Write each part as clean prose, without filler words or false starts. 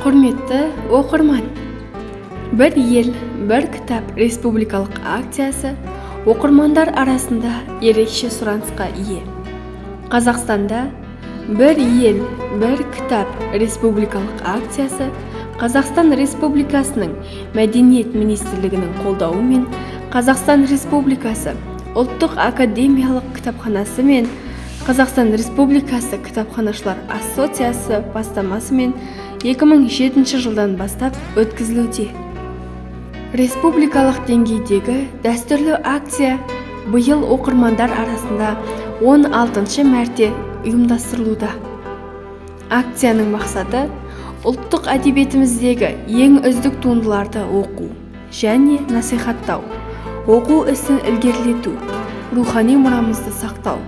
Құрметті оқырман, бір ел, бір кітап республикалық акциясы оқырмандар арасында ерекше сұранысқа ие. Қазақстанда бір ел, бір кітап республикалық акциясы Қазақстан Республикасының Мәдениет министрлігінің қолдауымен Қазақстан Республикасы ұлттық академиялық кітапханасы мен Қазақстан Республикасы кітапханашылар ассоциациясы бастамасымен 2007 жылдан бастап өткізілуде. Республикалық деңгейдегі дәстүрлі акция биыл оқырмандар арасында 16 мәрте ұйымдастырылуда. Акцияның мақсаты ұлттық әдебиетіміздегі ең үздік туындыларды оқу және насихаттау, оқу ісін ілгерілету, рухани мұрамызды сақтау,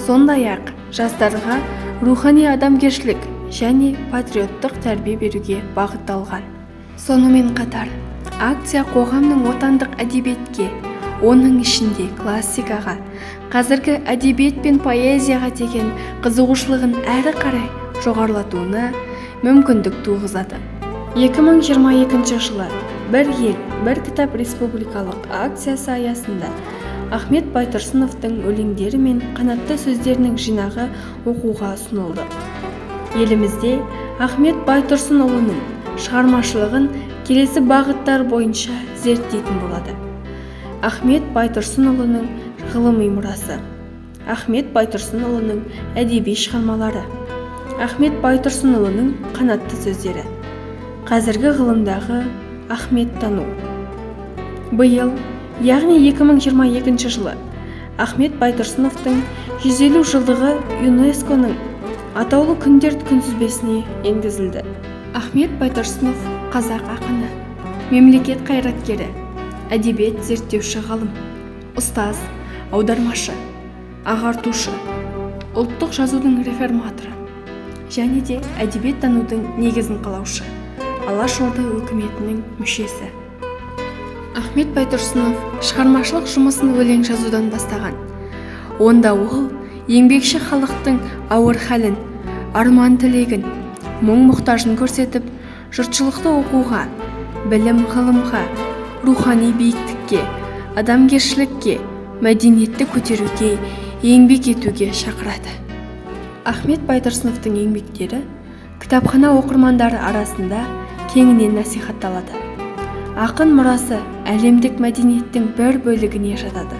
сондай-ақ жастарға рухани адамгершілік және патриоттық тәрбие беруге бағытталған. Сонымен қатар, акция қоғамның отандық әдебиетке, оның ішінде классикаға, қазіргі әдебиет пен поэзияға деген қызығушылығын әрі қарай жоғарылатуына мүмкіндік туғызады. 2022 жылы бір ел, бір кітап республикалық акциясы аясында Ахмет Байтұрсыновтың өлеңдері мен қанатты сөздерінің жинағы оқуға ұсынылды. Елімізде Ахмет Байтұрсынұлының шығармашылығын келесі бағыттар бойынша зерттейтін болады. Ахмет Байтұрсынұлының ғылыми мұрасы, Ахмет Байтұрсынұлының әдеби шығармалары, Ахмет Байтұрсынұлының қанатты сөздері, қазіргі ғылымдағы Ахмет тану. Биыл, яғни 2022 жылы, Ахмет Байтұрсыновтың 150 жылдығы ЮНЕСКО-ның атаулы күндер күнтізбесіне енгізілді. Ахмет Байтұрсынов қазақ ақыны, мемлекет қайраткері, әдебиет зерттеуші ғалым, ұстаз, аудармашы, ағартушы, ұлттық жазудың реформаторы және де әдебиет танудың негізін қалаушы, Алашорда үкіметінің мүшесі. Ахмет Байтұрсынов шығармашылық жұмысын өлең жазудан бастаған. Онда ол еңбекші халықтың ауыр хәлін, арман тілегін, мұң-мұқтажын көрсетіп, жұртшылықты оқуға, білім ғылымға, рухани биіктікке, адамгершілікке, мәдениетті көтеруге, еңбек етуге шақырады. Ахмет Байтұрсыновтың еңбектері кітапхана оқырмандары арасында кеңінен насихатталады. Ақын мұрасы әлемдік мәдениеттің бір бөлігіне жатады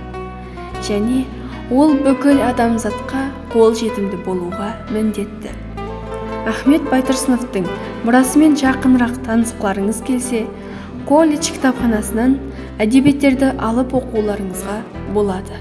және ол бүкіл адамзатқа қол жетімді болуға міндетті. Ахмет Байтұрсыновтың мұрасымен жақынырақ танысқыларыңыз келсе, колледж кітапханасынан әдебиеттерді алып оқуларыңызға болады.